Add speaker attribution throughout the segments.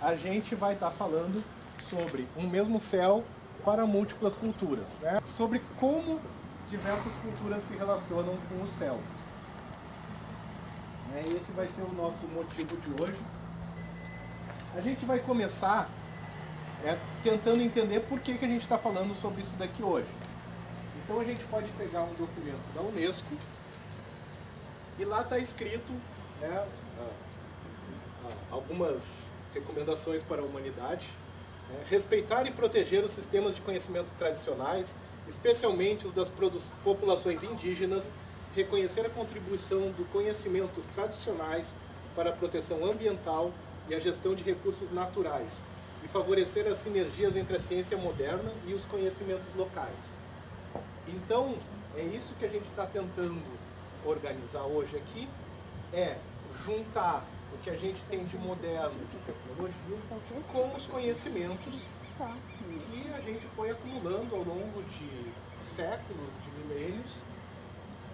Speaker 1: a gente vai estar falando sobre um mesmo céu para múltiplas culturas, né? Sobre como diversas culturas se relacionam com o céu. Esse vai ser o nosso motivo de hoje. A gente vai começar tentando entender por que a gente está falando sobre isso daqui hoje. Então a gente pode pegar um documento da Unesco e lá está escrito algumas recomendações para a humanidade. Respeitar e proteger os sistemas de conhecimento tradicionais, especialmente os das populações indígenas, reconhecer a contribuição dos conhecimentos tradicionais para a proteção ambiental e a gestão de recursos naturais, e favorecer as sinergias entre a ciência moderna e os conhecimentos locais. Então, é isso que a gente está tentando organizar hoje aqui, juntar o que a gente tem de moderno, de tecnologia, com os conhecimentos que a gente foi acumulando ao longo de séculos, de milênios,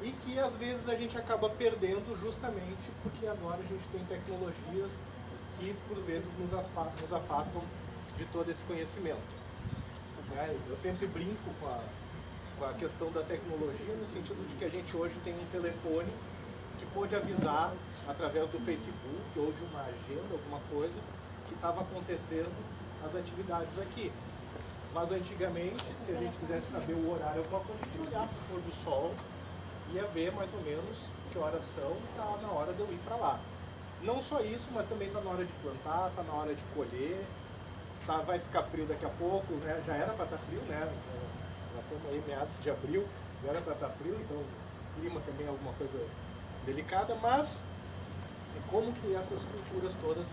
Speaker 1: e que às vezes a gente acaba perdendo justamente porque agora a gente tem tecnologias que por vezes nos afastam de todo esse conhecimento. Eu sempre brinco com a questão da tecnologia, no sentido de que a gente hoje tem um telefone que pode avisar através do Facebook ou de uma agenda, alguma coisa, que estava acontecendo as atividades aqui. Mas antigamente, se a gente quisesse saber o horário, alguma coisa, a gente olhar para o pôr do sol, ia ver mais ou menos que horas são, está na hora de eu ir para lá. Não só isso, mas também está na hora de plantar, está na hora de colher, vai ficar frio daqui a pouco, né? Já era para estar frio, né? Já estamos aí meados de abril, já era para estar frio, então o clima também é alguma coisa delicada, mas como que essas culturas todas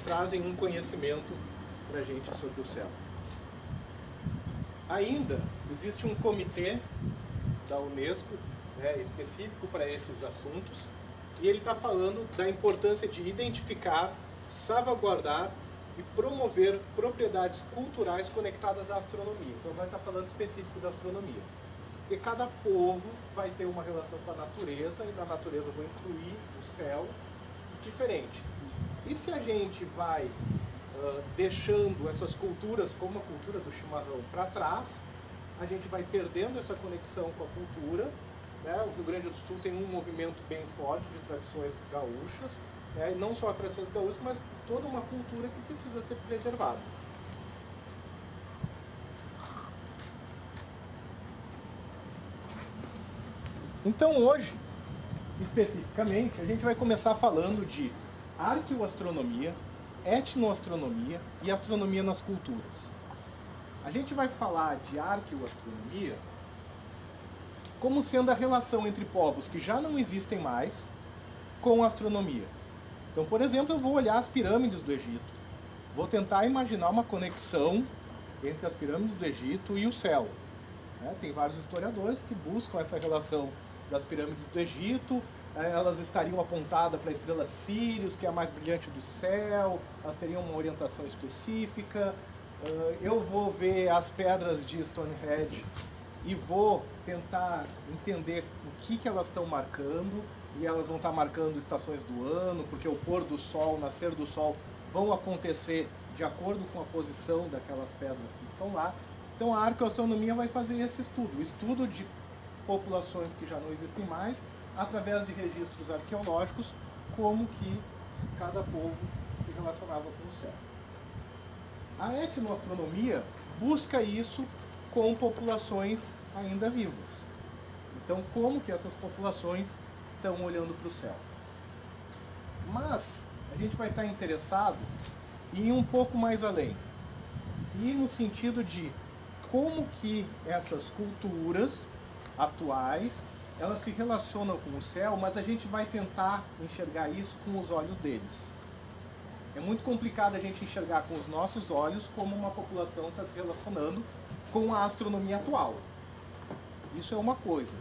Speaker 1: trazem um conhecimento para a gente sobre o céu. Ainda existe um comitê da Unesco, específico para esses assuntos, e ele está falando da importância de identificar, salvaguardar e promover propriedades culturais conectadas à astronomia. Então vai estar falando específico da astronomia. E cada povo vai ter uma relação com a natureza, e na natureza eu vou incluir o céu diferente. E se a gente vai deixando essas culturas, como a cultura do chimarrão, para trás, a gente vai perdendo essa conexão com a cultura. O Rio Grande do Sul tem um movimento bem forte de tradições gaúchas, e não só tradições gaúchas, mas toda uma cultura que precisa ser preservada. Então hoje, especificamente, a gente vai começar falando de arqueoastronomia, etnoastronomia e astronomia nas culturas. A gente vai falar de arqueoastronomia como sendo a relação entre povos que já não existem mais com a astronomia. Então, por exemplo, eu vou olhar as pirâmides do Egito, vou tentar imaginar uma conexão entre as pirâmides do Egito e o céu. Tem vários historiadores que buscam essa relação das pirâmides do Egito, elas estariam apontadas para a estrela Sírius, que é a mais brilhante do céu, elas teriam uma orientação específica. Eu vou ver as pedras de Stonehenge e vou tentar entender o que elas estão marcando, e elas vão estar marcando estações do ano, porque o pôr do sol, o nascer do sol vão acontecer de acordo com a posição daquelas pedras que estão lá. Então a arqueoastronomia vai fazer esse estudo, o estudo de populações que já não existem mais, através de registros arqueológicos, como que cada povo se relacionava com o céu. A etnoastronomia busca isso com populações ainda vivas. Então, como que essas populações estão olhando para o céu? Mas a gente vai estar interessado em ir um pouco mais além. E no sentido de como que essas culturas atuais, elas se relacionam com o céu, mas a gente vai tentar enxergar isso com os olhos deles. É muito complicado a gente enxergar com os nossos olhos como uma população está se relacionando com a astronomia atual. Isso é uma coisa.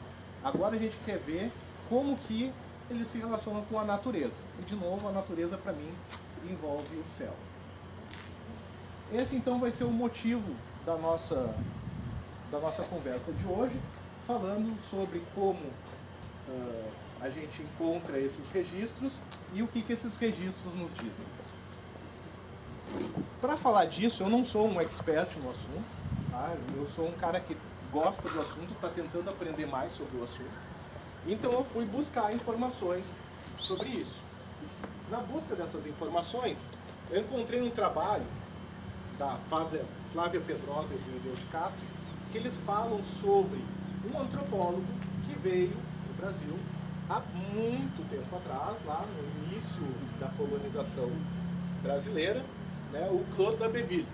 Speaker 1: Agora a gente quer ver como que eles se relacionam com a natureza. E de novo, a natureza para mim envolve o céu. Esse então vai ser o motivo da nossa conversa de hoje, falando sobre como a gente encontra esses registros e o que esses registros nos dizem. Para falar disso, eu não sou um expert no assunto, tá? Eu sou um cara que gosta do assunto, está tentando aprender mais sobre o assunto. Então eu fui buscar informações sobre isso. Na busca dessas informações, eu encontrei um trabalho da Flávia Pedrosa e do de Castro, que eles falam sobre um antropólogo que veio no Brasil há muito tempo atrás, lá no início da colonização brasileira, né, o Claude d'Abbeville.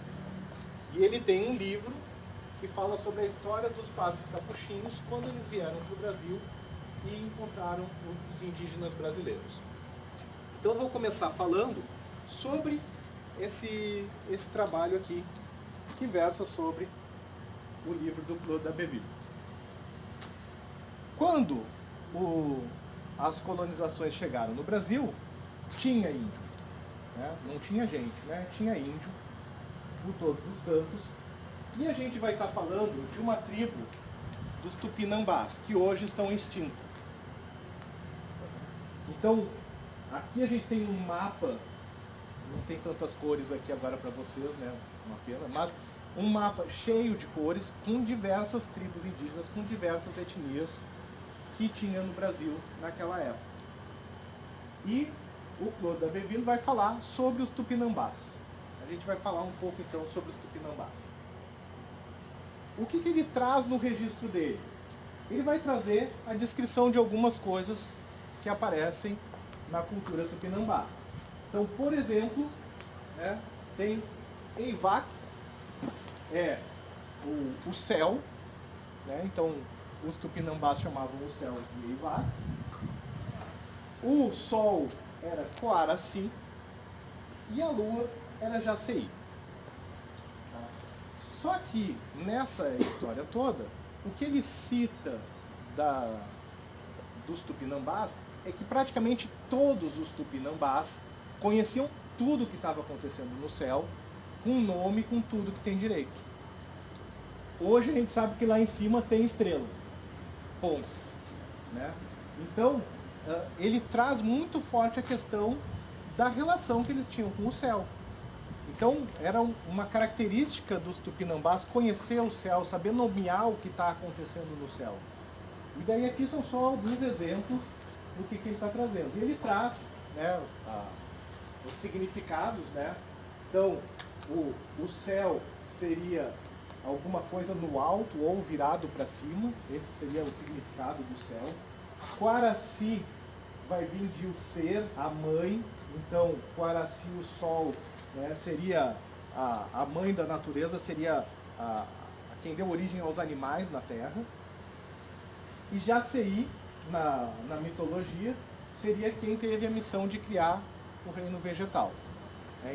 Speaker 1: E ele tem um livro que fala sobre a história dos padres capuchinhos quando eles vieram para o Brasil e encontraram os indígenas brasileiros. Então eu vou começar falando sobre esse trabalho aqui, que versa sobre o livro do Claude d'Abbeville. Quando as colonizações chegaram no Brasil, tinha índio, né? Não tinha gente, né? Tinha índio por todos os cantos. E a gente vai estar falando de uma tribo dos Tupinambás, que hoje estão extintos. Então, aqui a gente tem um mapa, não tem tantas cores aqui agora para vocês, né? Uma pena, mas um mapa cheio de cores, com diversas tribos indígenas, com diversas etnias que tinha no Brasil naquela época. E o Claude d'Abbeville vai falar sobre os Tupinambás. A gente vai falar um pouco então sobre os Tupinambás. O que ele traz no registro dele? Ele vai trazer a descrição de algumas coisas que aparecem na cultura tupinambá. Então, por exemplo, né, tem Eivac, é o céu, né? Então os tupinambás chamavam o céu de Eivac. O sol era Coaraci e a lua era Jaceí. Só que nessa história toda, o que ele cita dos tupinambás é que praticamente todos os tupinambás conheciam tudo que estava acontecendo no céu, com nome, com tudo que tem direito. Hoje a gente sabe que lá em cima tem estrela. Ponto. Né? Então, ele traz muito forte a questão da relação que eles tinham com o céu. Então, era uma característica dos tupinambás conhecer o céu, saber nomear o que está acontecendo no céu. E daí aqui são só alguns exemplos do que ele está trazendo. E ele traz, né, os significados, né? Então, o céu seria alguma coisa no alto ou virado para cima. Esse seria o significado do céu. Quaraci vai vir de o ser, a mãe. Então, Quaraci, o sol, né, seria a mãe da natureza, seria a quem deu origem aos animais na Terra. E Jaceí, na mitologia, seria quem teve a missão de criar o reino vegetal.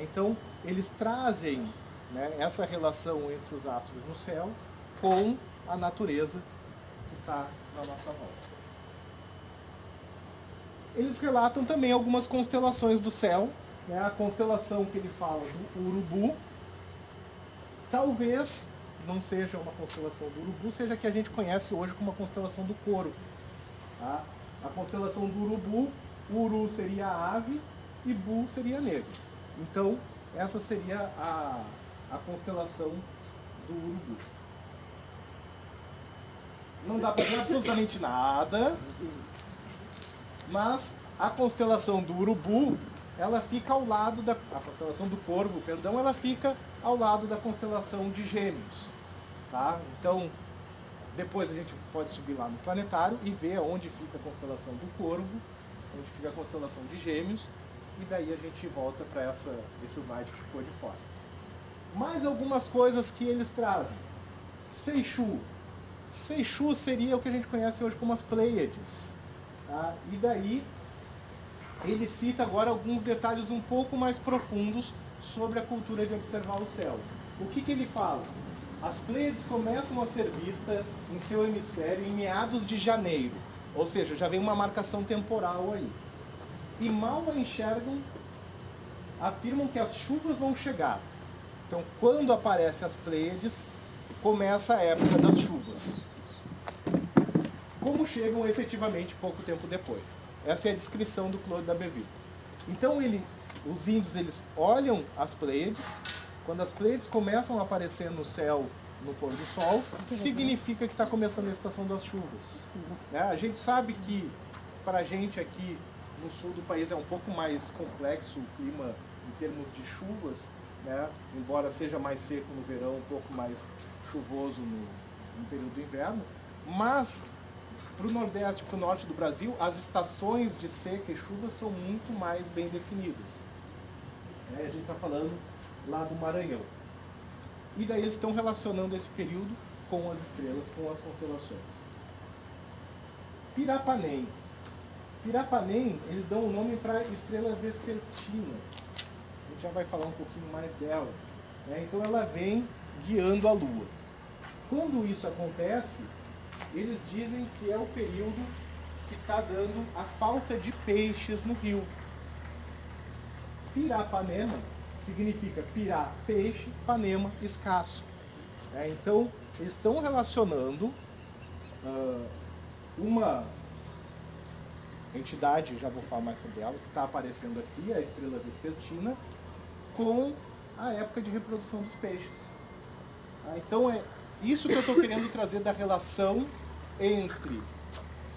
Speaker 1: Então, eles trazem, né, essa relação entre os astros no céu com a natureza que está na nossa volta. Eles relatam também algumas constelações do céu, né, a constelação que ele fala do Urubu. Talvez não seja uma constelação do Urubu, seja a que a gente conhece hoje como a constelação do Corvo. Tá? A constelação do Urubu, Uru seria a ave e Bu seria negro. Então, essa seria a constelação do Urubu. Não dá para ver absolutamente nada, mas a constelação do Urubu, ela fica ao lado a constelação do Corvo, perdão, ela fica ao lado da constelação de Gêmeos. Tá? Então, depois a gente pode subir lá no planetário e ver onde fica a constelação do Corvo, onde fica a constelação de Gêmeos, e daí a gente volta para esse slide que ficou de fora. Mais algumas coisas que eles trazem. Seixu. Seixu seria o que a gente conhece hoje como as Pleiades. Tá? E daí ele cita agora alguns detalhes um pouco mais profundos sobre a cultura de observar o céu. O que ele fala? As Pleiades começam a ser vistas em seu hemisfério em meados de janeiro, ou seja, já vem uma marcação temporal aí. E mal a enxergam, afirmam que as chuvas vão chegar. Então, quando aparecem as Pleiades, começa a época das chuvas. Como chegam efetivamente pouco tempo depois. Essa é a descrição do Claude d'Abbeville. Então, os índios eles olham as Pleiades, Quando as Pleiades começam a aparecer no céu no pôr do sol, significa que está começando a estação das chuvas. Né? A gente sabe que, para a gente aqui no sul do país, é um pouco mais complexo o clima em termos de chuvas, né? Embora seja mais seco no verão, um pouco mais chuvoso no período do inverno. Mas, para o Nordeste e para o Norte do Brasil, as estações de seca e chuva são muito mais bem definidas. A gente está falando lá do Maranhão. E daí eles estão relacionando esse período com as estrelas, com as constelações. Pirapaném. Pirapaném, eles dão o nome para a estrela vespertina. A gente já vai falar um pouquinho mais dela. Né? Então ela vem guiando a Lua. Quando isso acontece, eles dizem que é o período que está dando a falta de peixes no rio. Pirapanema significa pirá, peixe, panema, escasso. Então, eles estão relacionando uma entidade, já vou falar mais sobre ela, que está aparecendo aqui, a estrela vespertina, com a época de reprodução dos peixes. Então, é isso que eu estou querendo trazer da relação entre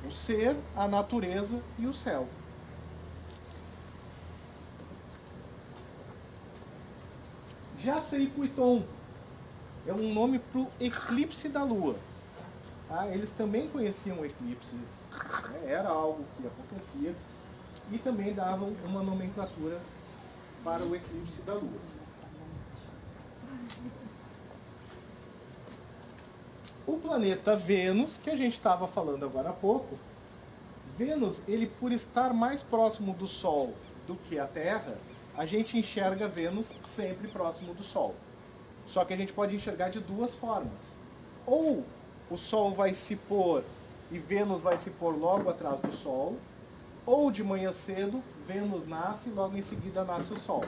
Speaker 1: o ser, a natureza e o céu. Jaceipuiton é um nome para o eclipse da Lua. Eles também conheciam eclipses, né? Era algo que acontecia, e também davam uma nomenclatura para o eclipse da Lua. O planeta Vênus, que a gente estava falando agora há pouco, Vênus, ele por estar mais próximo do Sol do que a Terra, a gente enxerga Vênus sempre próximo do Sol. Só que a gente pode enxergar de duas formas. Ou o Sol vai se pôr e Vênus vai se pôr logo atrás do Sol, ou de manhã cedo, Vênus nasce e logo em seguida nasce o Sol.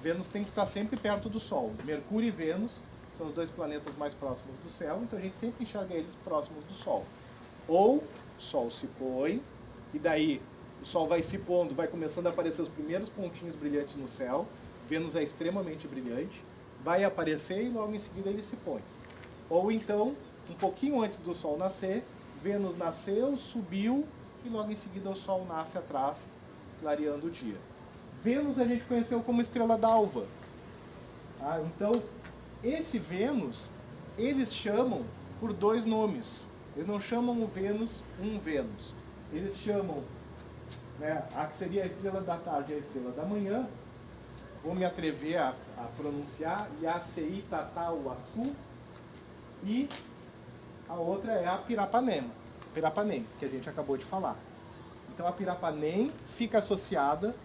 Speaker 1: Vênus tem que estar sempre perto do Sol. Mercúrio e Vênus são os dois planetas mais próximos do céu, então a gente sempre enxerga eles próximos do Sol. Ou o Sol se põe, e daí o Sol vai se pondo, vai começando a aparecer os primeiros pontinhos brilhantes no céu. Vênus é extremamente brilhante, vai aparecer e logo em seguida ele se põe. Ou então, um pouquinho antes do Sol nascer, Vênus nasceu, subiu e logo em seguida o Sol nasce atrás, clareando o dia. Vênus a gente conheceu como estrela d'alva. Então, esse Vênus, eles chamam por dois nomes. Eles não chamam o Vênus um Vênus. Eles chamam, né, a que seria a estrela da tarde e a estrela da manhã. Vou me atrever a pronunciar, Yacei Tatauaçu, e a outra é a Pirapaném, que a gente acabou de falar. Então a Pirapaném fica associada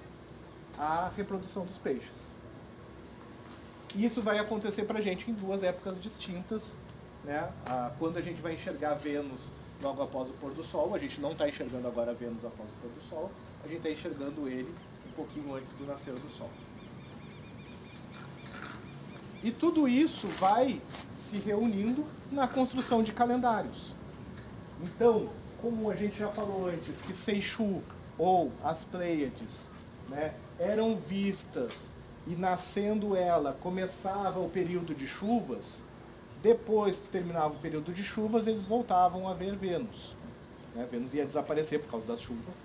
Speaker 1: à reprodução dos peixes. E isso vai acontecer pra gente em duas épocas distintas, né? Quando a gente vai enxergar Vênus logo após o pôr do Sol, a gente não está enxergando agora Vênus após o pôr do Sol, a gente está enxergando ele um pouquinho antes do nascer do Sol. E tudo isso vai se reunindo na construção de calendários. Então, como a gente já falou antes, que Seixu ou as Pleiades, né, eram vistas e nascendo ela começava o período de chuvas, depois que terminava o período de chuvas, eles voltavam a ver Vênus. Né? Vênus ia desaparecer por causa das chuvas,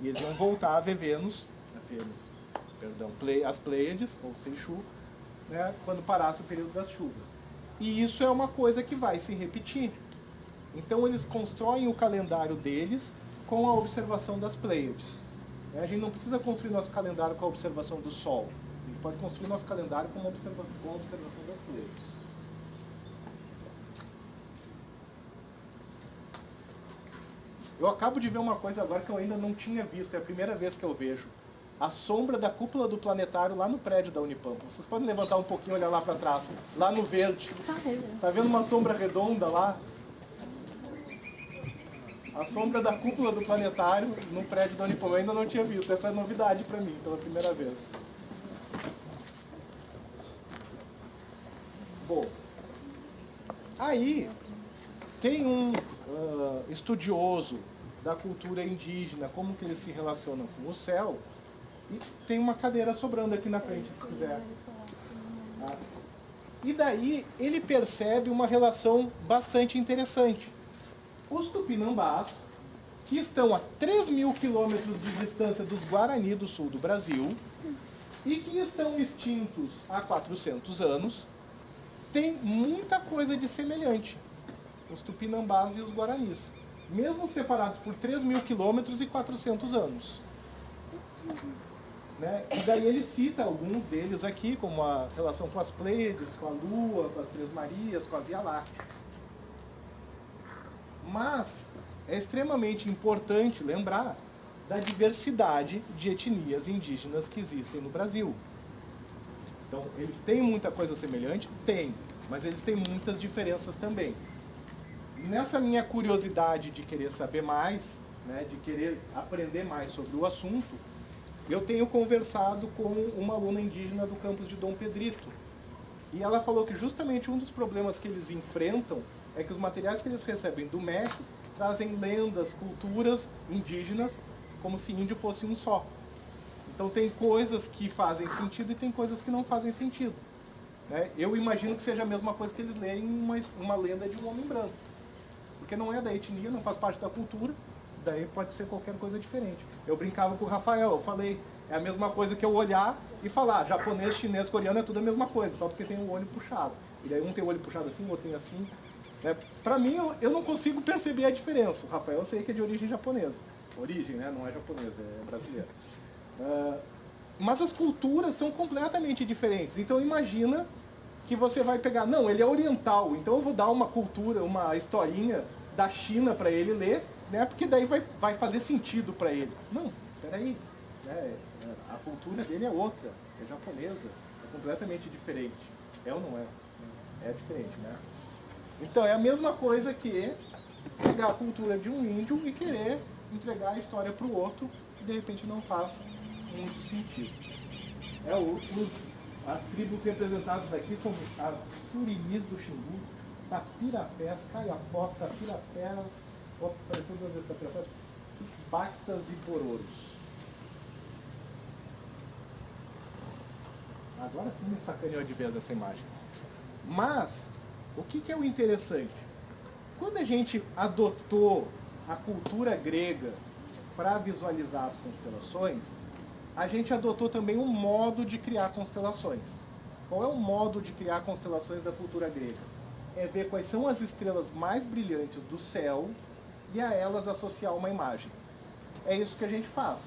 Speaker 1: e eles iam voltar a ver as Pleiades, ou Seixu, né, quando parasse o período das chuvas. E isso é uma coisa que vai se repetir. Então eles constroem o calendário deles com a observação das Pleiades. A gente não precisa construir nosso calendário com a observação do Sol. A gente pode construir nosso calendário com a observação das Pleiades. Eu acabo de ver uma coisa agora que eu ainda não tinha visto, é a primeira vez que eu vejo. A sombra da cúpula do planetário lá no prédio da Unipampa. Vocês podem levantar um pouquinho e olhar lá para trás, lá no verde. Tá vendo uma sombra redonda lá? A sombra da cúpula do planetário no prédio da Unipampa. Eu ainda não tinha visto, essa é novidade para mim, pela primeira vez. Bom, aí tem um estudioso da cultura indígena, como que eles se relacionam com o céu, e tem uma cadeira sobrando aqui na frente, se quiser. E daí ele percebe uma relação bastante interessante. Os tupinambás, que estão a 3.000 quilômetros de distância dos Guarani do sul do Brasil, e que estão extintos há 400 anos, têm muita coisa de semelhante, os tupinambás e os guaranis, mesmo separados por 3.000 quilômetros e 400 anos. Né? E daí ele cita alguns deles aqui, como a relação com as Pleiades, com a Lua, com as Três Marias, com a Via Láctea. Mas é extremamente importante lembrar da diversidade de etnias indígenas que existem no Brasil. Então, eles têm muita coisa semelhante? Tem, mas eles têm muitas diferenças também. Nessa minha curiosidade de querer saber mais, né, de querer aprender mais sobre o assunto, eu tenho conversado com uma aluna indígena do campus de Dom Pedrito. E ela falou que justamente um dos problemas que eles enfrentam é que os materiais que eles recebem do MEC trazem lendas, culturas indígenas, como se índio fosse um só. Então tem coisas que fazem sentido e tem coisas que não fazem sentido. Né? Eu imagino que seja a mesma coisa que eles lerem uma lenda de um homem branco. Porque não é da etnia, não faz parte da cultura, daí pode ser qualquer coisa diferente. Eu brincava com o Rafael, eu falei, é a mesma coisa que eu olhar e falar, japonês, chinês, coreano é tudo a mesma coisa, só porque tem o olho puxado. E daí um tem o olho puxado assim, o outro tem assim. Né? Pra mim, eu não consigo perceber a diferença. O Rafael eu sei que é de origem japonesa. Origem, né? Não é japonesa, é brasileira. Mas as culturas são completamente diferentes. Então imagina que você vai pegar, não, ele é oriental, então eu vou dar uma cultura, uma historinha da China para ele ler, né? Porque daí vai fazer sentido para ele. Não, peraí, né? A cultura dele é outra, é japonesa, é completamente diferente. É ou não é? É diferente, né? Então é a mesma coisa que pegar a cultura de um índio e querer entregar a história para o outro, que de repente não faz muito sentido. As tribos representadas aqui são as Surinis do Xingu, Tapirapés, Caiapós, Tapirapés, apareceu duas vezes Tapirapés, Bactas e Bororos. Agora sim me sacaneou de vez essa imagem. Mas, o que é o interessante? Quando a gente adotou a cultura grega para visualizar as constelações, a gente adotou também um modo de criar constelações. Qual é o modo de criar constelações da cultura grega? É ver quais são as estrelas mais brilhantes do céu e a elas associar uma imagem. É isso que a gente faz.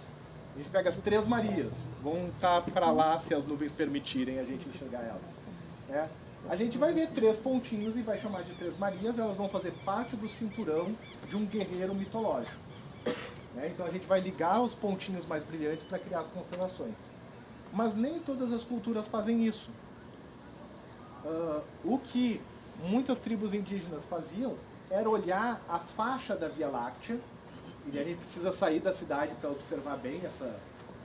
Speaker 1: A gente pega as Três Marias, vão estar para lá se as nuvens permitirem a gente enxergar elas. Né? A gente vai ver 3 pontinhos e vai chamar de Três Marias, elas vão fazer parte do cinturão de um guerreiro mitológico. Então a gente vai ligar os pontinhos mais brilhantes para criar as constelações. Mas nem todas as culturas fazem isso. O que muitas tribos indígenas faziam era olhar a faixa da Via Láctea, e a gente precisa sair da cidade para observar bem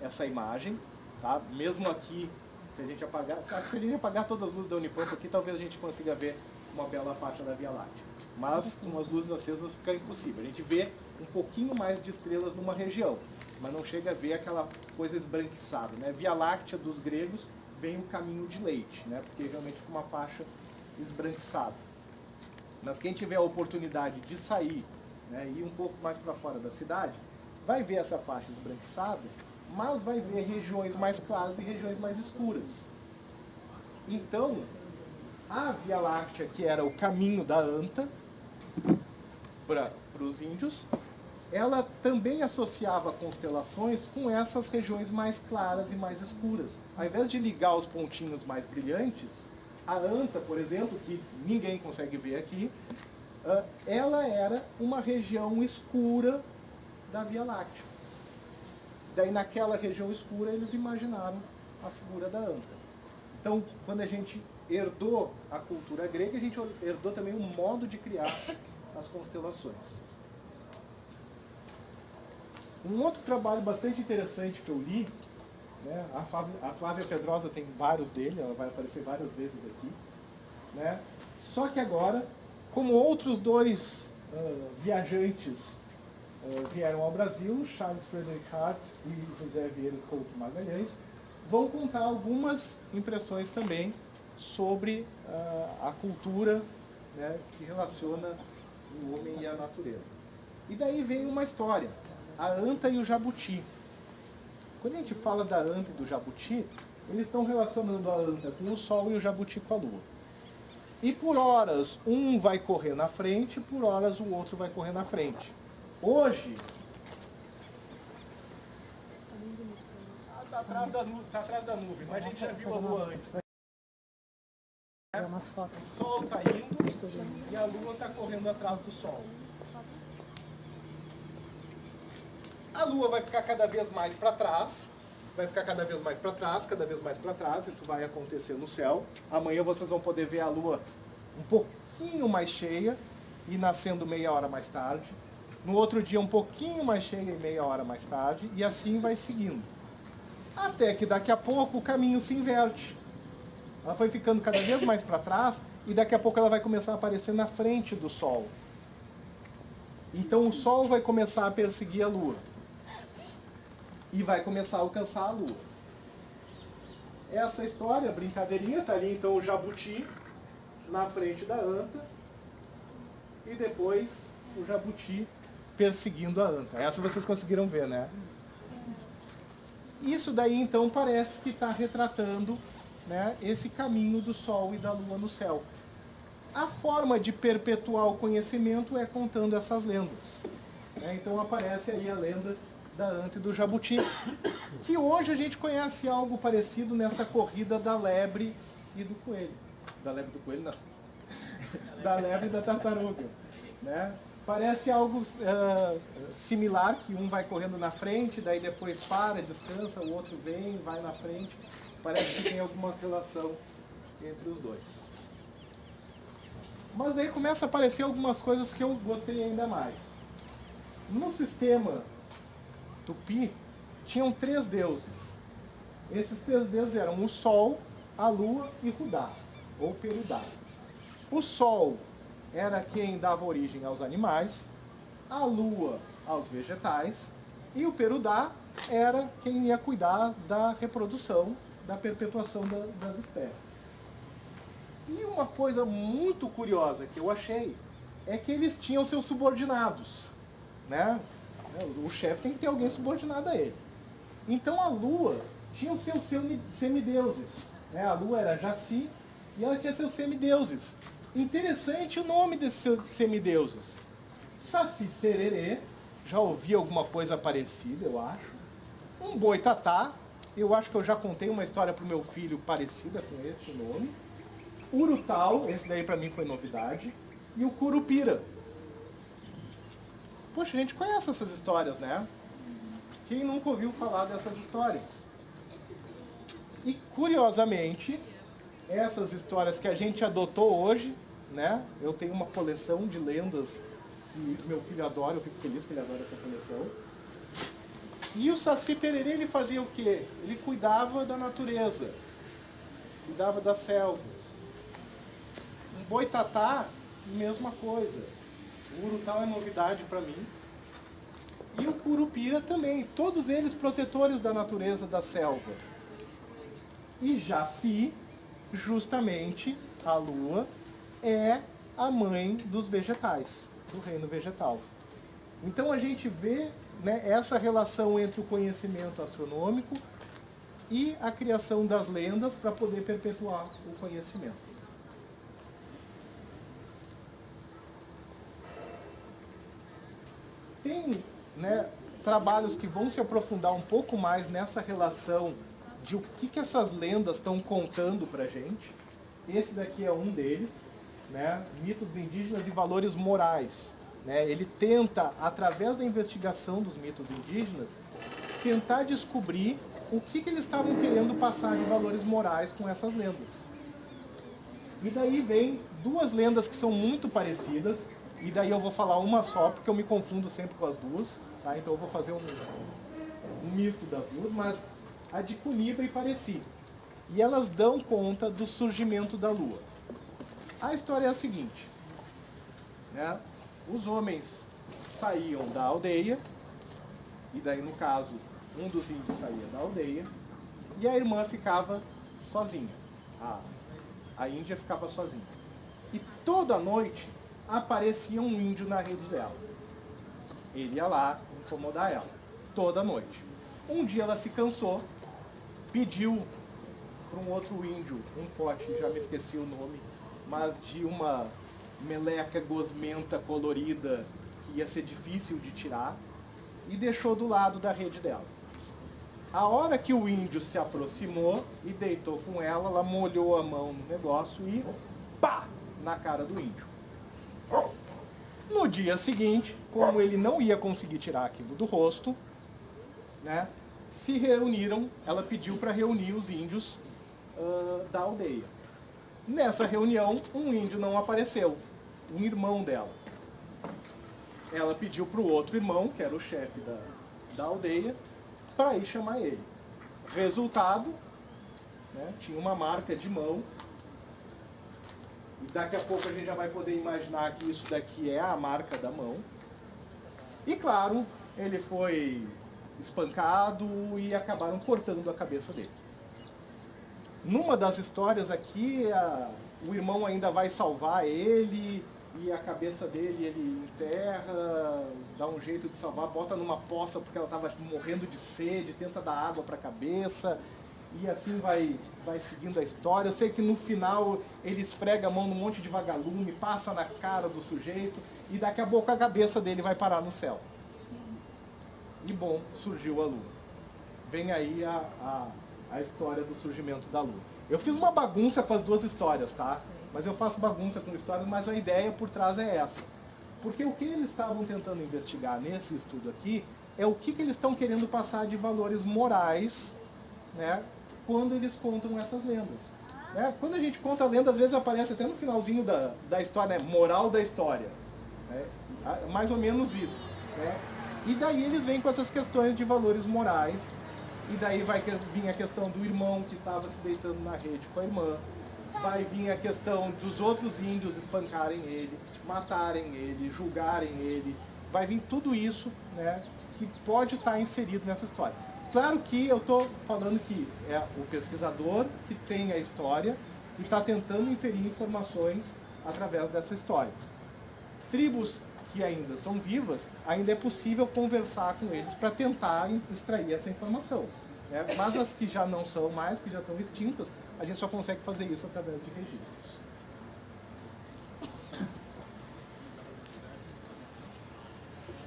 Speaker 1: essa imagem. Tá? Mesmo aqui, se a gente apagar todas as luzes da Unipampa aqui, talvez a gente consiga ver uma bela faixa da Via Láctea. Mas com as luzes acesas fica impossível. A gente vê um pouquinho mais de estrelas numa região, mas não chega a ver aquela coisa esbranquiçada. Né? Via Láctea dos gregos vem o caminho de leite, né? Porque realmente fica uma faixa esbranquiçada. Mas quem tiver a oportunidade de sair, né, e ir um pouco mais para fora da cidade, vai ver essa faixa esbranquiçada, mas vai ver regiões mais claras e regiões mais escuras. Então, a Via Láctea, que era o caminho da anta para os índios, ela também associava constelações com essas regiões mais claras e mais escuras. Ao invés de ligar os pontinhos mais brilhantes, a anta, por exemplo, que ninguém consegue ver aqui, ela era uma região escura da Via Láctea. Daí naquela região escura eles imaginaram a figura da anta. Então, quando a gente herdou a cultura grega, a gente herdou também um modo de criar as constelações. Um outro trabalho bastante interessante que eu li, né, a Flávia Pedrosa tem vários dele, ela vai aparecer várias vezes aqui, né, só que agora, como outros 2 viajantes vieram ao Brasil, Charles Frederick Hart e José Vieira Couto Magalhães, vão contar algumas impressões também sobre a cultura, né, que relaciona o homem e a natureza. E daí vem uma história, a anta e o jabuti. Quando a gente fala da anta e do jabuti, eles estão relacionando a anta com o sol e o jabuti com a lua. E por horas um vai correr na frente, por horas o outro vai correr na frente. Hoje, tá atrás da nuvem, mas a gente já viu a lua antes, né? O sol está indo e a lua está correndo atrás do sol. A lua vai ficar cada vez mais para trás, cada vez mais para trás, isso vai acontecer no céu. Amanhã vocês vão poder ver a lua um pouquinho mais cheia e nascendo meia hora mais tarde. No outro dia um pouquinho mais cheia e meia hora mais tarde, e assim vai seguindo. Até que daqui a pouco o caminho se inverte. Ela foi ficando cada vez mais para trás e daqui a pouco ela vai começar a aparecer na frente do Sol. Então o Sol vai começar a perseguir a Lua. E vai começar a alcançar a Lua. Essa história, brincadeirinha, está ali então o jabuti na frente da anta e depois o jabuti perseguindo a anta. Essa vocês conseguiram ver, né? Isso daí então parece que está retratando, né, esse caminho do Sol e da Lua no céu. A forma de perpetuar o conhecimento é contando essas lendas. Né? Então aparece aí a lenda da anta e do jabuti, que hoje a gente conhece algo parecido nessa corrida da lebre e do coelho. Da lebre e do coelho, não. Da lebre e da tartaruga. Né? Parece algo similar, que um vai correndo na frente, daí depois para, descansa, o outro vem, vai na frente. Parece que tem alguma relação entre os dois. Mas daí começa a aparecer algumas coisas que eu gostei ainda mais. No sistema Tupi, tinham 3 deuses. Esses 3 deuses eram o Sol, a Lua e Rudá, ou Perudá. O Sol era quem dava origem aos animais, a Lua aos vegetais, e o Perudá era quem ia cuidar da reprodução, da perpetuação das espécies. E uma coisa muito curiosa que eu achei é que eles tinham seus subordinados, né? O chefe tem que ter alguém subordinado a ele. Então a Lua tinha os seus semideuses, né? A Lua era Jaci e ela tinha seus semideuses. Interessante o nome desses semideuses. Saci Sererê, já ouvi alguma coisa parecida, eu acho. Um Boitatá, eu acho que eu já contei uma história para o meu filho parecida com esse nome. Urutau, esse daí para mim foi novidade. E o Curupira. Poxa, a gente conhece essas histórias, né? Quem nunca ouviu falar dessas histórias? E curiosamente, essas histórias que a gente adotou hoje, né? Eu tenho uma coleção de lendas que meu filho adora, eu fico feliz que ele adora essa coleção. E o Saci Pererê, ele fazia o quê? Ele cuidava da natureza, cuidava das selvas. Um Boitatá, mesma coisa. O Urutau é novidade para mim. E o Curupira também. Todos eles protetores da natureza da selva. E Jaci, justamente, a Lua, é a mãe dos vegetais, do reino vegetal. Então a gente vê, né, essa relação entre o conhecimento astronômico e a criação das lendas para poder perpetuar o conhecimento. Tem, né, trabalhos que vão se aprofundar um pouco mais nessa relação de o que essas lendas estão contando para a gente. Esse daqui é um deles, né, Mitos Indígenas e Valores Morais. Né? Ele tenta, através da investigação dos mitos indígenas, tentar descobrir o que eles estavam querendo passar de valores morais com essas lendas. E daí vem 2 lendas que são muito parecidas, e daí eu vou falar uma só, porque eu me confundo sempre com as duas, tá? Então eu vou fazer um misto das duas, mas a de Cuniba e Pareci. E elas dão conta do surgimento da Lua. A história é a seguinte, né? Os homens saíam da aldeia, e daí no caso, um dos índios saía da aldeia, e a irmã ficava sozinha, A Índia ficava sozinha. E toda noite aparecia um índio na rede dela. Ele ia lá incomodar ela, toda noite. Um dia ela se cansou, pediu para um outro índio um pote, já me esqueci o nome, mas de uma meleca gosmenta colorida que ia ser difícil de tirar, e deixou do lado da rede dela. A hora que o índio se aproximou e deitou com ela, ela molhou a mão no negócio e pá! Na cara do índio. No dia seguinte, como ele não ia conseguir tirar aquilo do rosto, né, se reuniram, ela pediu para reunir os índios da aldeia. Nessa reunião, um índio não apareceu, um irmão dela. Ela pediu para o outro irmão, que era o chefe da aldeia, para ir chamar ele. Resultado, né, tinha uma marca de mão. E daqui a pouco a gente já vai poder imaginar que isso daqui é a marca da mão. E claro, ele foi espancado e acabaram cortando a cabeça dele. Numa das histórias aqui, o irmão ainda vai salvar ele, e a cabeça dele ele enterra, dá um jeito de salvar, bota numa poça porque ela estava morrendo de sede, tenta dar água para a cabeça, e assim vai seguindo a história. Eu sei que no final ele esfrega a mão num monte de vagalume, passa na cara do sujeito, e daqui a pouco a cabeça dele vai parar no céu. E bom, surgiu a lua. Vem aí a história do surgimento da lua. Eu fiz uma bagunça com as duas histórias, tá? Mas eu faço bagunça com histórias, mas a ideia por trás é essa. Porque o que eles estavam tentando investigar nesse estudo aqui é o que eles estão querendo passar de valores morais, né, quando eles contam essas lendas. Né? Quando a gente conta a lenda, às vezes aparece até no finalzinho da história, né, moral da história. Né? Mais ou menos isso. Né? E daí eles vêm com essas questões de valores morais, e daí vai vir a questão do irmão que estava se deitando na rede com a irmã, vai vir a questão dos outros índios espancarem ele, matarem ele, julgarem ele, vai vir tudo isso, né, que pode estar inserido nessa história. Claro que eu estou falando que é o pesquisador que tem a história e está tentando inferir informações através dessa história. Tribos que ainda são vivas, ainda é possível conversar com eles para tentar extrair essa informação. Né? Mas as que já não são mais, que já estão extintas, a gente só consegue fazer isso através de registros.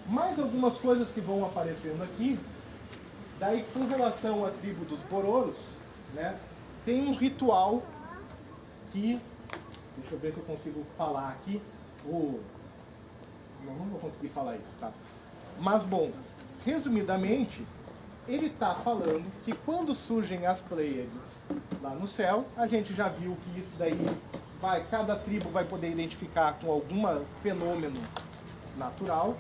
Speaker 1: Mais algumas coisas que vão aparecendo aqui. Daí, com relação à tribo dos Bororos, né, tem um ritual que... Deixa eu ver se eu consigo falar aqui. Não vou conseguir falar isso, tá? Mas, bom, resumidamente, ele está falando que quando surgem as Pleiades lá no céu, a gente já viu que isso daí cada tribo vai poder identificar com algum fenômeno natural.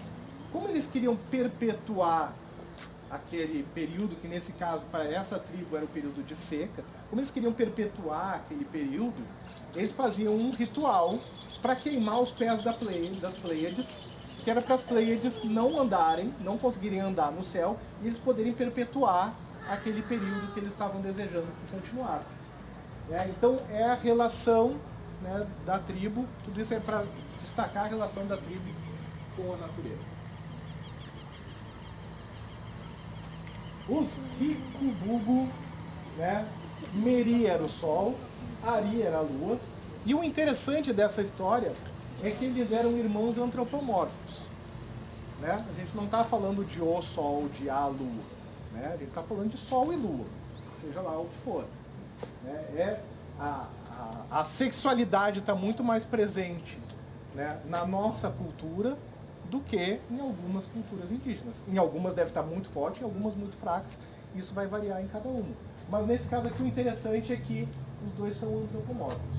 Speaker 1: Como eles queriam perpetuar aquele período, que nesse caso para essa tribo era o período de seca, como eles queriam perpetuar aquele período, eles faziam um ritual para queimar os pés das Pleiades, que era para as Pleiades não andarem, não conseguirem andar no céu, e eles poderem perpetuar aquele período que eles estavam desejando que continuasse. Então é a relação, né, da tribo, tudo isso é para destacar a relação da tribo com a natureza. Os Rikubugu, né, Meri era o sol, Ari era a lua, e o interessante dessa história é que eles eram irmãos antropomórficos. Né? A gente não está falando de o sol, de a lua. Né? A gente está falando de sol e lua, seja lá o que for. Né? A sexualidade está muito mais presente, né, na nossa cultura do que em algumas culturas indígenas. Em algumas deve estar muito forte, em algumas muito fracas. Isso vai variar em cada uma. Mas nesse caso aqui o interessante é que os dois são antropomórficos.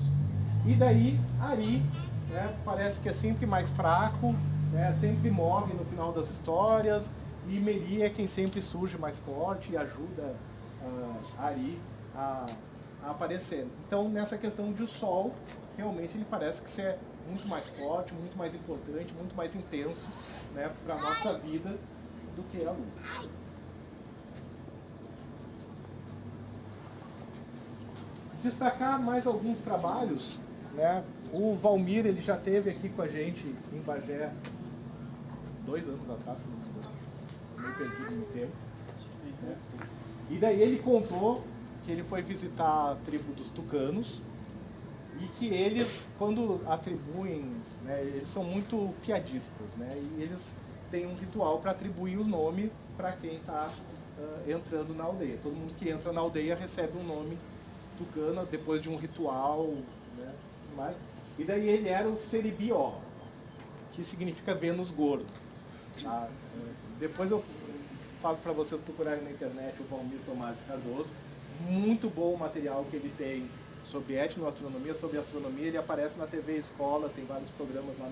Speaker 1: E daí, Ari, né, parece que é sempre mais fraco, né, sempre morre no final das histórias, e Meri é quem sempre surge mais forte e ajuda Ari a aparecer. Então, nessa questão de sol, realmente ele parece que é muito mais forte, muito mais importante, muito mais intenso, né, para a nossa vida do que a lua. destacar mais alguns trabalhos, né? O Valmir, ele já esteve aqui com a gente em Bagé 2 anos atrás, se não me engano. Meio perdido no tempo. Né? E daí ele contou que ele foi visitar a tribo dos tucanos e que eles, quando atribuem, né, eles são muito piadistas, né? E eles têm um ritual para atribuir o nome para quem está entrando na aldeia. Todo mundo que entra na aldeia recebe um nome tucano depois de um ritual, né? E daí ele era o Seribió, que significa Vênus gordo. Tá? Depois eu falo para vocês procurarem na internet o Valmir Tomás Cardoso. Muito bom o material que ele tem sobre etnoastronomia, sobre astronomia. Ele aparece na TV Escola, tem vários programas lá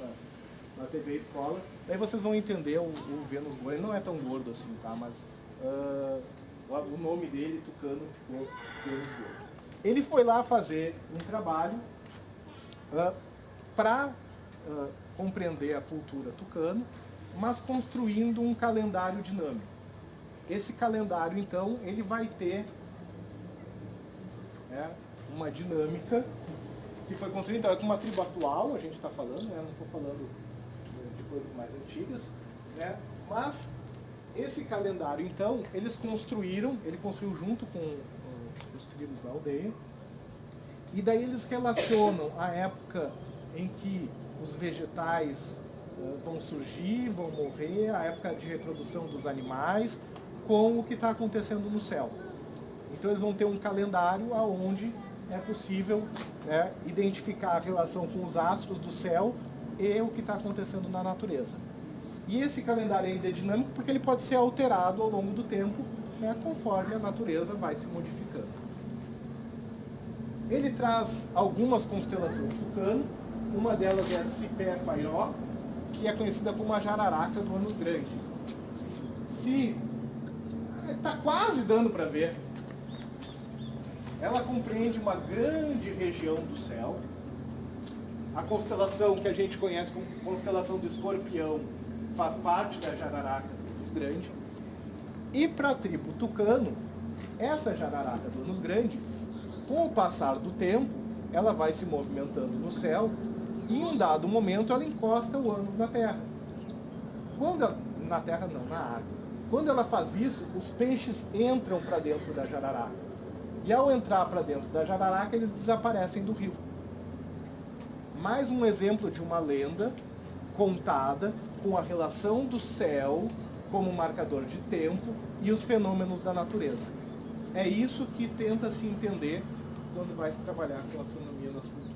Speaker 1: na TV Escola. Daí vocês vão entender o Vênus gordo. Ele não é tão gordo assim, tá? Mas o nome dele, tucano, ficou Vênus gordo. Ele foi lá fazer um trabalho para compreender a cultura tucano, mas construindo um calendário dinâmico. Esse calendário, então, ele vai ter uma dinâmica que foi construída, então, é com uma tribo atual, a gente está falando, né? Não estou falando de coisas mais antigas, né? Mas esse calendário, então, ele construiu junto com os tribos da aldeia, e daí eles relacionam a época em que os vegetais vão surgir, vão morrer, a época de reprodução dos animais, com o que está acontecendo no céu. Então eles vão ter um calendário onde é possível, né, identificar a relação com os astros do céu e o que está acontecendo na natureza. E esse calendário ainda é dinâmico porque ele pode ser alterado ao longo do tempo, né, conforme a natureza vai se modificando. Ele traz algumas constelações tucano, uma delas é a Cipé Fairó, que é conhecida como a jararaca do ânus grande. Está quase dando para ver. Ela compreende uma grande região do céu. A constelação que a gente conhece como constelação do Escorpião faz parte da jararaca do ânus grande. E para a tribo tucano, essa jararaca do ânus grande, com o passar do tempo, ela vai se movimentando no céu e em um dado momento ela encosta o ânus na terra. Na terra não, na água. Quando ela faz isso, os peixes entram para dentro da jararaca. E ao entrar para dentro da jararaca, eles desaparecem do rio. Mais um exemplo de uma lenda contada com a relação do céu como marcador de tempo e os fenômenos da natureza. É isso que tenta se entender quando vai se trabalhar com astronomia nas culturas.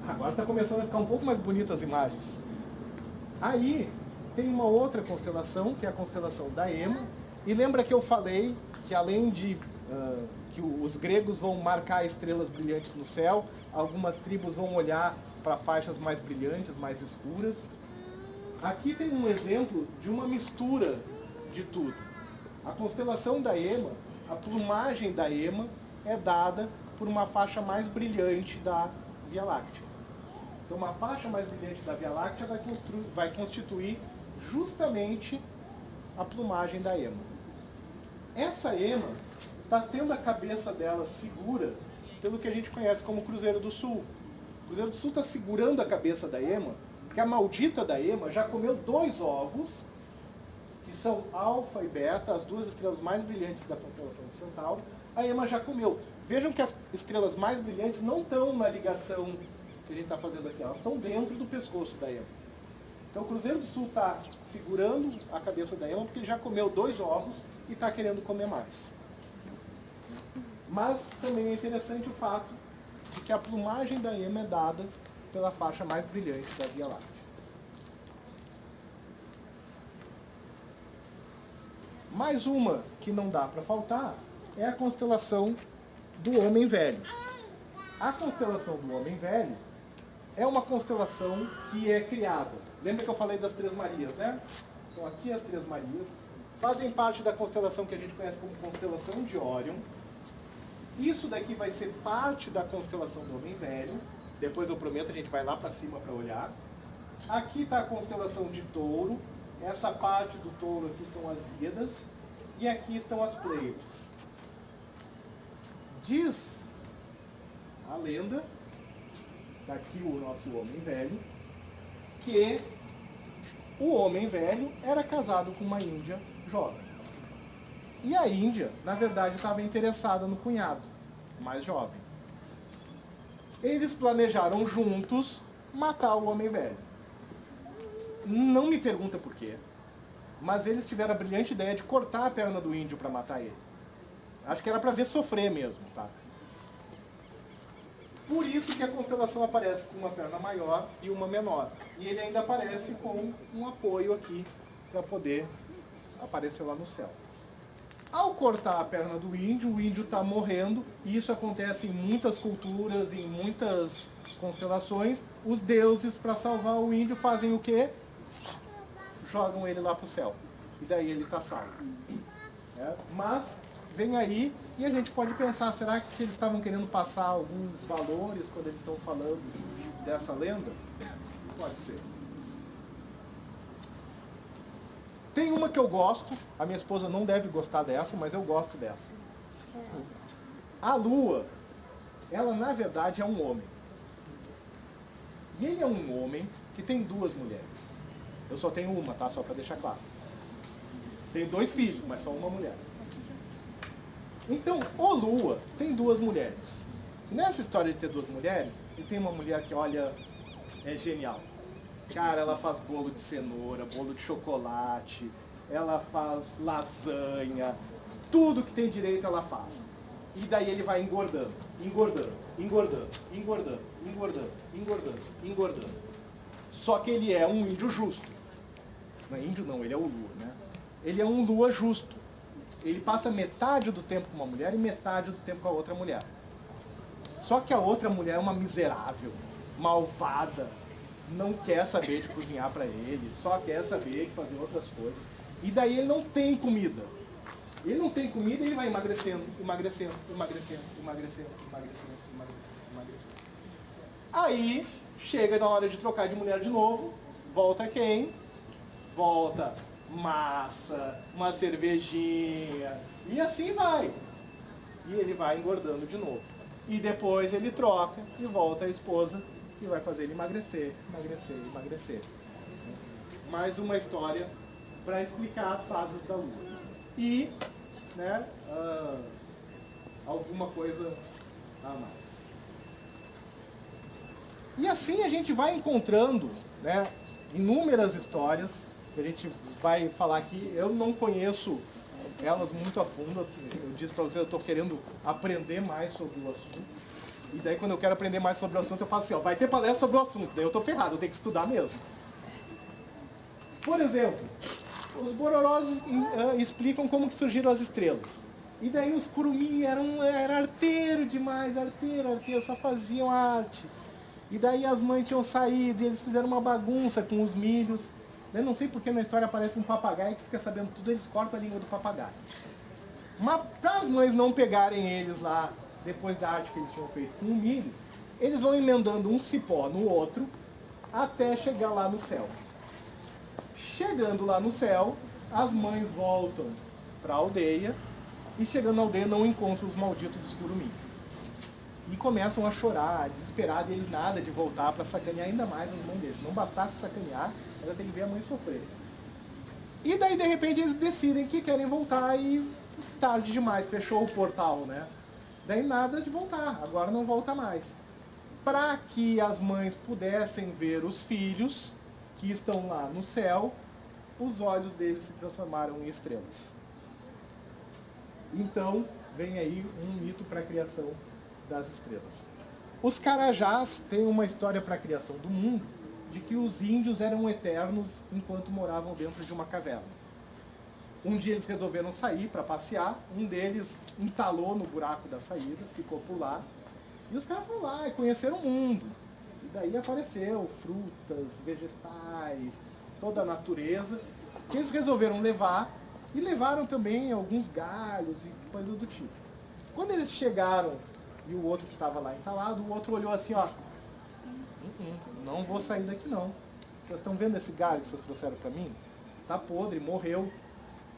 Speaker 1: Agora está começando a ficar um pouco mais bonitas as imagens. Aí tem uma outra constelação, que é a constelação da Ema. E lembra que eu falei que além de que os gregos vão marcar estrelas brilhantes no céu, algumas tribos vão olhar para faixas mais brilhantes, mais escuras. Aqui tem um exemplo de uma mistura de tudo. A constelação da Ema, a plumagem da Ema é dada por uma faixa mais brilhante da Via Láctea. Então uma faixa mais brilhante da Via Láctea vai constituir justamente a plumagem da Ema. Essa Ema está tendo a cabeça dela segura pelo que a gente conhece como Cruzeiro do Sul. O Cruzeiro do Sul está segurando a cabeça da Ema, porque a maldita da Ema já comeu 2 ovos, que são Alfa e Beta, as 2 estrelas mais brilhantes da constelação de Centauro. A Ema já comeu. Vejam que as estrelas mais brilhantes não estão na ligação que a gente está fazendo aqui, elas estão dentro do pescoço da Ema. Então o Cruzeiro do Sul está segurando a cabeça da Ema porque ele já comeu 2 ovos e está querendo comer mais. Mas também é interessante o fato de que a plumagem da Ema é dada pela faixa mais brilhante da Via Láctea. Mais uma que não dá para faltar é a constelação do Homem Velho. A constelação do Homem Velho é uma constelação que é criada. Lembra que eu falei das 3 Marias, né? Então aqui as 3 Marias fazem parte da constelação que a gente conhece como constelação de Órion. Isso daqui vai ser parte da constelação do Homem Velho. Depois eu prometo, a gente vai lá para cima para olhar. Aqui está a constelação de Touro. Essa parte do Touro aqui são as Íadas. E aqui estão as Pleiades. Diz a lenda, tá aqui o nosso homem velho, que o homem velho era casado com uma índia jovem. E a índia, na verdade, estava interessada no cunhado, mais jovem. Eles planejaram juntos matar o homem velho. Não me pergunta por quê, mas eles tiveram a brilhante ideia de cortar a perna do índio para matar ele. Acho que era para ver sofrer mesmo, tá? Por isso que a constelação aparece com uma perna maior e uma menor. E ele ainda aparece com um apoio aqui para poder aparecer lá no céu. Ao cortar a perna do índio, o índio está morrendo, e isso acontece em muitas culturas, em muitas constelações. Os deuses, para salvar o índio, fazem o quê? Jogam ele lá para o céu. E daí ele está salvo. Mas vem aí, e a gente pode pensar, será que eles estavam querendo passar alguns valores quando eles estão falando dessa lenda? Pode ser. Tem uma que eu gosto, a minha esposa não deve gostar dessa, mas eu gosto dessa. A lua, ela na verdade é um homem. E ele é um homem que tem duas mulheres. Eu só tenho uma, tá? Só para deixar claro. Tenho 2 filhos, mas só uma mulher. Então, o Lua tem 2 mulheres. Nessa história de ter 2 mulheres, ele tem uma mulher que, olha, é genial. Cara, ela faz bolo de cenoura, bolo de chocolate, ela faz lasanha, tudo que tem direito ela faz. E daí ele vai engordando, engordando, engordando, engordando, engordando, engordando, engordando. Só que ele é um índio justo. Não é índio não, ele é o Lua, né? Ele é um Lua justo. Ele passa metade do tempo com uma mulher e metade do tempo com a outra mulher. Só que a outra mulher é uma miserável, malvada, não quer saber de cozinhar para ele, só quer saber de fazer outras coisas. E daí ele não tem comida. Ele não tem comida e ele vai emagrecendo, emagrecendo, emagrecendo, emagrecendo, emagrecendo, emagrecendo, emagrecendo. Aí, chega na hora de trocar de mulher de novo, volta quem? Volta massa, uma cervejinha, e assim vai. E ele vai engordando de novo. E depois ele troca e volta a esposa e vai fazer ele emagrecer, emagrecer, emagrecer. Mais uma história para explicar as fases da lua. E, né, alguma coisa a mais. E assim a gente vai encontrando, né, inúmeras histórias que a gente vai falar aqui. Eu não conheço elas muito a fundo. Eu disse para você, eu estou querendo aprender mais sobre o assunto. E daí quando eu quero aprender mais sobre o assunto, eu falo assim, ó, vai ter palestra sobre o assunto. Daí eu estou ferrado, eu tenho que estudar mesmo. Por exemplo, os bororós explicam como que surgiram as estrelas. E daí os curumim era arteiro demais, arteiro, só faziam arte. E daí as mães tinham saído e eles fizeram uma bagunça com os milhos. Eu não sei porque na história aparece um papagaio que fica sabendo tudo, eles cortam a língua do papagaio. Mas para as mães não pegarem eles lá, depois da arte que eles tinham feito com o milho, eles vão emendando um cipó no outro, até chegar lá no céu. Chegando lá no céu, as mães voltam para a aldeia, e chegando na aldeia não encontram os malditos dos curumim. E começam a chorar, desesperados, e eles nada de voltar para sacanear ainda mais as mães deles. Se não bastasse sacanear, ela tem que ver a mãe sofrer. E daí, de repente, eles decidem que querem voltar e tarde demais, fechou o portal, né? Daí nada de voltar, agora não volta mais. Para que as mães pudessem ver os filhos que estão lá no céu, os olhos deles se transformaram em estrelas. Então, vem aí um mito para a criação das estrelas. Os Carajás têm uma história para a criação do mundo, de que os índios eram eternos enquanto moravam dentro de uma caverna. Um dia eles resolveram sair para passear, um deles entalou no buraco da saída, ficou por lá, e os caras foram lá e conheceram o mundo. E daí apareceu frutas, vegetais, toda a natureza, que eles resolveram levar, e levaram também alguns galhos e coisa do tipo. Quando eles chegaram, e o outro que estava lá entalado, o outro olhou assim, ó, não vou sair daqui não. Vocês estão vendo esse galho que vocês trouxeram para mim? Tá podre, morreu.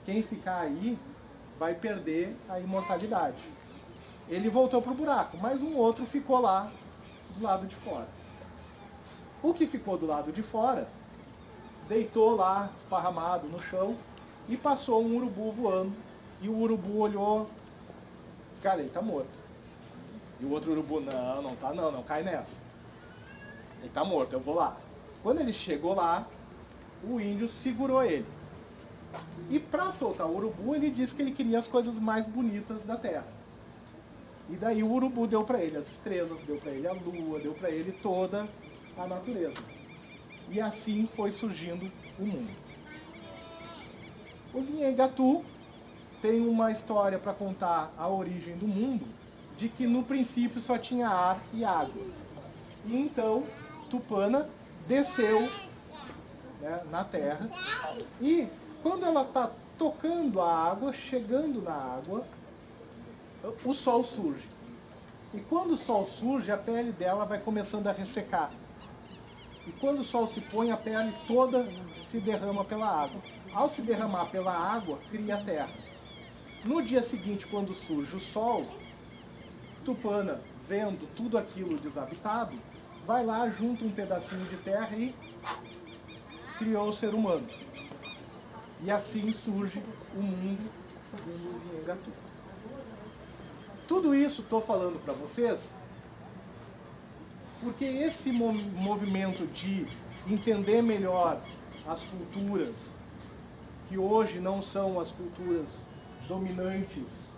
Speaker 1: Quem ficar aí vai perder a imortalidade. ele voltou para o buraco, mas um outro ficou lá do lado de fora. O que ficou do lado de fora deitou lá, esparramado no chão, e passou um urubu voando. E o urubu olhou, cara, ele tá morto. E o outro urubu, não tá não cai nessa. Ele tá morto, eu vou lá. Quando ele chegou lá, o índio segurou ele. E para soltar o urubu, ele disse que ele queria as coisas mais bonitas da terra. E daí o urubu deu para ele as estrelas, deu para ele a lua, deu para ele toda a natureza. E assim foi surgindo o mundo. O Zinhegatu tem uma história para contar a origem do mundo, de que no princípio só tinha ar e água. E então Tupana desceu, né, na terra, e quando ela está tocando a água, chegando na água, o sol surge. E quando o sol surge, a pele dela vai começando a ressecar. E quando o sol se põe, a pele toda se derrama pela água. Ao se derramar pela água, cria a terra. No dia seguinte, quando surge o sol, Tupana, vendo tudo aquilo desabitado, vai lá, junta um pedacinho de terra e criou o ser humano. E assim surge o mundo segundo o Zinhegatu. Tudo isso estou falando para vocês porque esse movimento de entender melhor as culturas, que hoje não são as culturas dominantes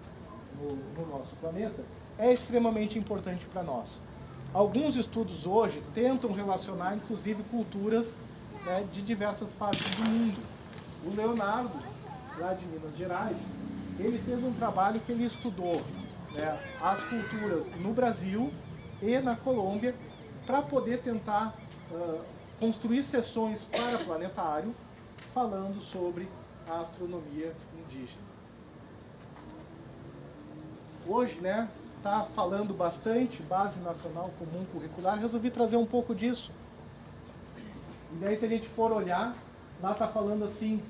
Speaker 1: no nosso planeta, é extremamente importante para nós. Alguns estudos hoje tentam relacionar, inclusive, culturas, né, de diversas partes do mundo. O Leonardo, lá de Minas Gerais, ele fez um trabalho que ele estudou, né, as culturas no Brasil e na Colômbia, para poder tentar construir sessões para planetário falando sobre a astronomia indígena. Hoje, né, está falando bastante Base Nacional Comum Curricular, resolvi trazer um pouco disso. E daí, se a gente for olhar, lá está falando assim: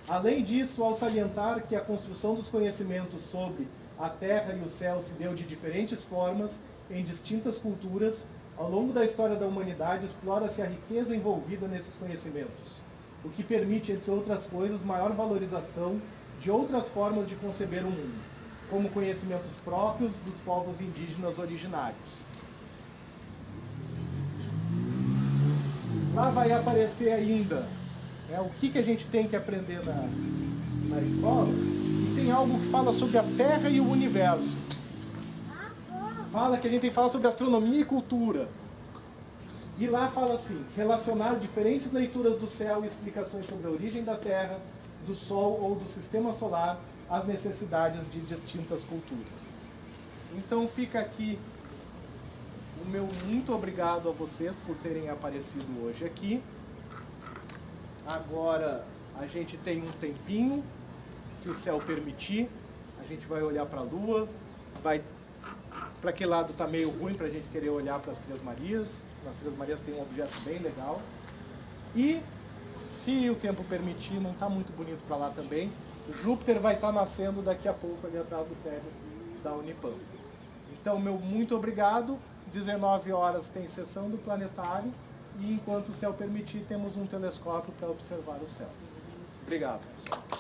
Speaker 1: além disso, ao salientar que a construção dos conhecimentos sobre a Terra e o céu se deu de diferentes formas, em distintas culturas, ao longo da história da humanidade, explora-se a riqueza envolvida nesses conhecimentos, o que permite, entre outras coisas, maior valorização de outras formas de conceber o mundo, como conhecimentos próprios dos povos indígenas originários. Lá vai aparecer ainda, né, o que a gente tem que aprender na escola, e tem algo que fala sobre a Terra e o universo. Fala que a gente tem que falar sobre astronomia e cultura. E lá fala assim: relacionar diferentes leituras do céu e explicações sobre a origem da Terra, do Sol ou do Sistema Solar às necessidades de distintas culturas. Então fica aqui o meu muito obrigado a vocês por terem aparecido hoje aqui. Agora a gente tem um tempinho, se o céu permitir, a gente vai olhar para a Lua, vai... Para aquele lado está meio ruim para a gente querer olhar para as Três Marias. As Três Marias tem um objeto bem legal. E, se o tempo permitir, não está muito bonito para lá também, Júpiter vai estar nascendo daqui a pouco ali atrás do prédio da Unipam. Então, meu muito obrigado. 19 horas tem sessão do planetário e, enquanto o céu permitir, temos um telescópio para observar o céu. Obrigado, pessoal.